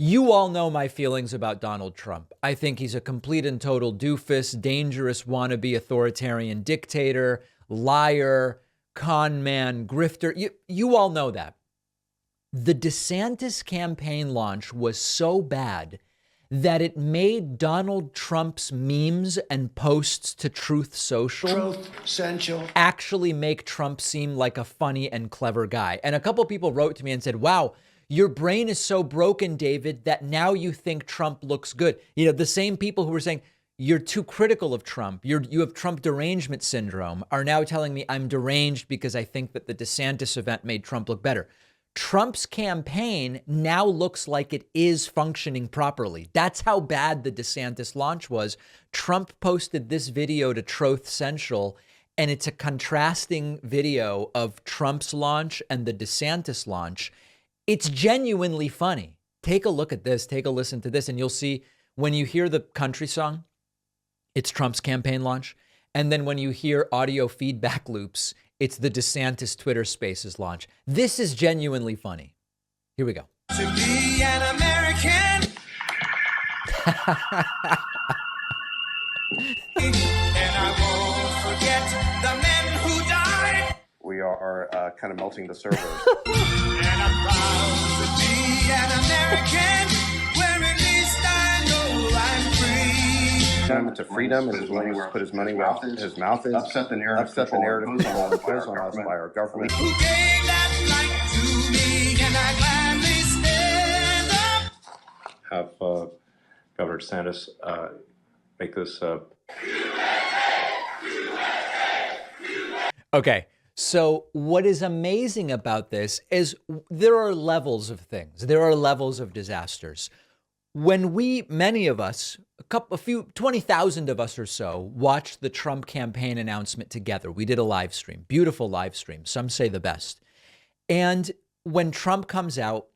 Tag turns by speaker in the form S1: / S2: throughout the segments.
S1: You all know my feelings about Donald Trump. I think he's a complete and total doofus, dangerous wannabe authoritarian dictator, liar, con man, grifter. You all know that. The DeSantis campaign launch was so bad that it made Donald Trump's memes and posts to Truth Social actually make Trump seem like a funny and clever guy. And a couple people wrote to me and said, wow, your brain is so broken, David, that now you think Trump looks good. You know, the same people who were saying you're too critical of Trump, you have Trump derangement syndrome, are now telling me I'm deranged because I think that the DeSantis event made Trump look better. Trump's campaign now looks like it is functioning properly. That's how bad the DeSantis launch was. Trump posted this video to Truth Central, and it's a contrasting video of Trump's launch and the DeSantis launch. It's genuinely funny. Take a look at this. Take a listen to this, and you'll see when you hear the country song, it's Trump's campaign launch. And then when you hear audio feedback loops, it's the DeSantis Twitter Spaces launch. This is genuinely funny. Here we go. To be an American.
S2: And I won't forget the men who died.
S3: We are kind of melting the servers.
S2: And I'm proud to be an American, where at least I know I'm free.
S3: To freedom, and is willing to put his money where his mouth is. Upset the narrative imposed on us by our government.
S2: Who gave that right to me, and I gladly stand up.
S4: Have Governor DeSantis make this.
S1: Okay. So what is amazing about this is there are levels of things. There are levels of disasters. When many of us, 20,000 of us or so, watched the Trump campaign announcement together. We did a live stream, beautiful live stream. Some say the best. And when Trump comes out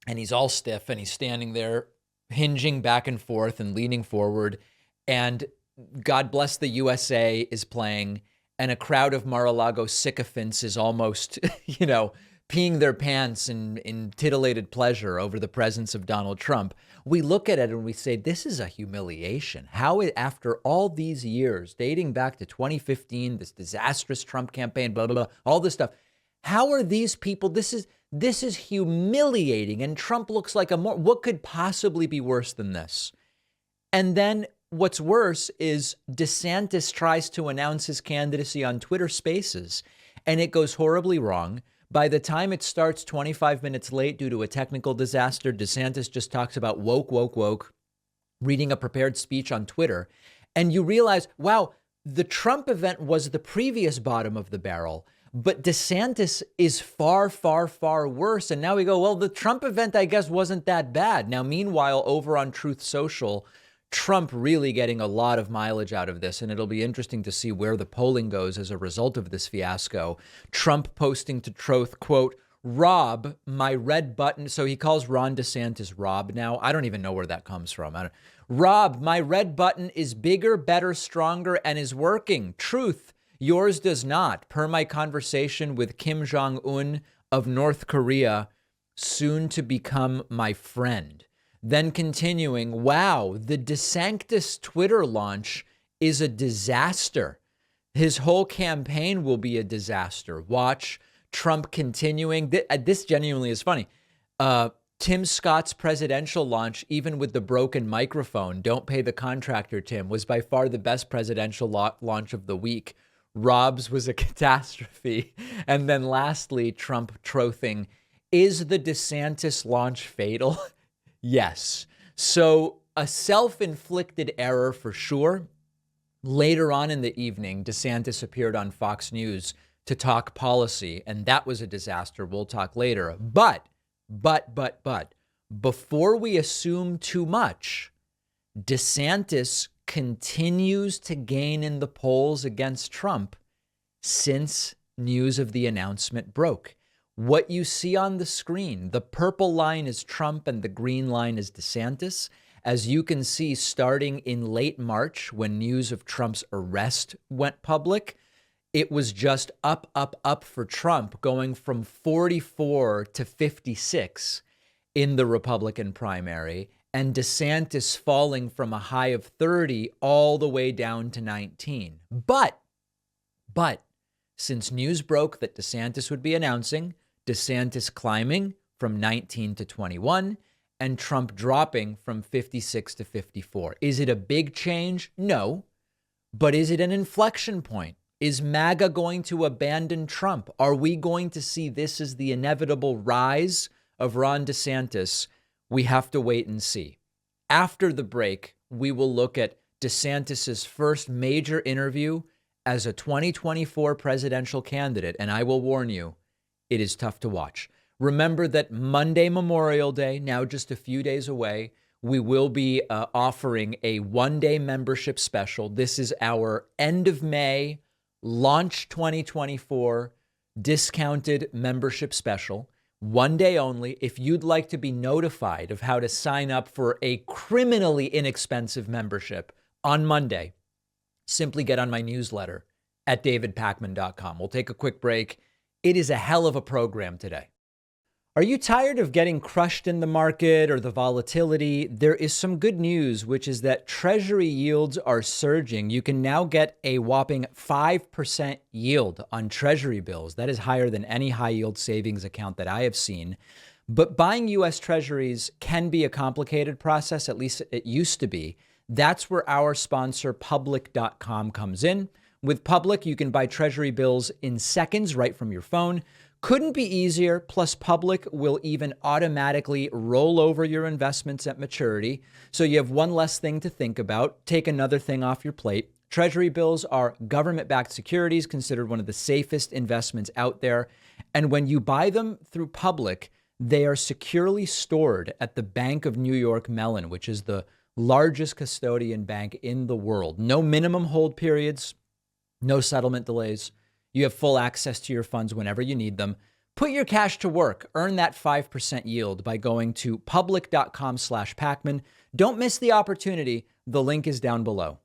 S1: and he's all stiff and he's standing there hinging back and forth and leaning forward, and God Bless the USA is playing, and a crowd of Mar-a-Lago sycophants is almost, peeing their pants in titillated pleasure over the presence of Donald Trump, we look at it and we say, this is a humiliation. How, after all these years, dating back to 2015, this disastrous Trump campaign, blah, blah, blah, all this stuff, how are these people, this is humiliating, and Trump looks like what could possibly be worse than this? And then what's worse is DeSantis tries to announce his candidacy on Twitter Spaces, and it goes horribly wrong. By the time it starts 25 minutes late due to a technical disaster, DeSantis just talks about woke, reading a prepared speech on Twitter. And you realize, wow, the Trump event was the previous bottom of the barrel, but DeSantis is far, far, far worse. And now we go, well, the Trump event, I guess, wasn't that bad. Now, meanwhile, over on Truth Social, Trump really getting a lot of mileage out of this, and it'll be interesting to see where the polling goes as a result of this fiasco. Trump posting to Truth, quote, Rob, my red button. So he calls Ron DeSantis Rob now. I don't even know where that comes from. Rob, my red button is bigger, better, stronger, and is working. Truth, yours does not. Per my conversation with Kim Jong-un of North Korea, soon to become my friend. Then continuing, wow, the DeSantis Twitter launch is a disaster. His whole campaign will be a disaster. Watch Trump continuing. This genuinely is funny. Tim Scott's presidential launch, even with the broken microphone, don't pay the contractor, Tim, was by far the best presidential launch of the week. Rob's was a catastrophe. And then lastly, Trump trothing, is the DeSantis launch fatal? Yes. So a self-inflicted error for sure. Later on in the evening, DeSantis appeared on Fox News to talk policy, and that was a disaster. We'll talk later. But, before we assume too much, DeSantis continues to gain in the polls against Trump since news of the announcement broke. What you see on the screen, the purple line is Trump and the green line is DeSantis. As you can see, starting in late March, when news of Trump's arrest went public, it was just up for Trump, going from 44 to 56. in the Republican primary, and DeSantis falling from a high of 30 all the way down to 19. But since news broke that DeSantis would be announcing, DeSantis climbing from 19 to 21, and Trump dropping from 56 to 54. Is it a big change? No. But is it an inflection point? Is MAGA going to abandon Trump? Are we going to see this as the inevitable rise of Ron DeSantis? We have to wait and see. After the break, we will look at DeSantis's first major interview as a 2024 presidential candidate. And I will warn you, it is tough to watch. Remember that Monday, Memorial Day, now just a few days away, we will be offering a one-day membership special. This is our end of May, launch 2024 discounted membership special. One day only. If you'd like to be notified of how to sign up for a criminally inexpensive membership on Monday, simply get on my newsletter at davidpakman.com. We'll take a quick break. It is a hell of a program today. Are you tired of getting crushed in the market or the volatility? There is some good news, which is that Treasury yields are surging. You can now get a whopping 5% yield on Treasury bills. That is higher than any high yield savings account that I have seen. But buying U.S. Treasuries can be a complicated process, at least it used to be. That's where our sponsor, Public.com, comes in. With Public, you can buy Treasury bills in seconds right from your phone. Couldn't be easier. Plus, Public will even automatically roll over your investments at maturity. So you have one less thing to think about. Take another thing off your plate. Treasury bills are government-backed securities, considered one of the safest investments out there. And when you buy them through Public, they are securely stored at the Bank of New York Mellon, which is the largest custodian bank in the world. No minimum hold periods, no settlement delays. You have full access to your funds whenever you need them. Put your cash to work. Earn that 5% yield by going to public.com/Pacman. Don't miss the opportunity. The link is down below.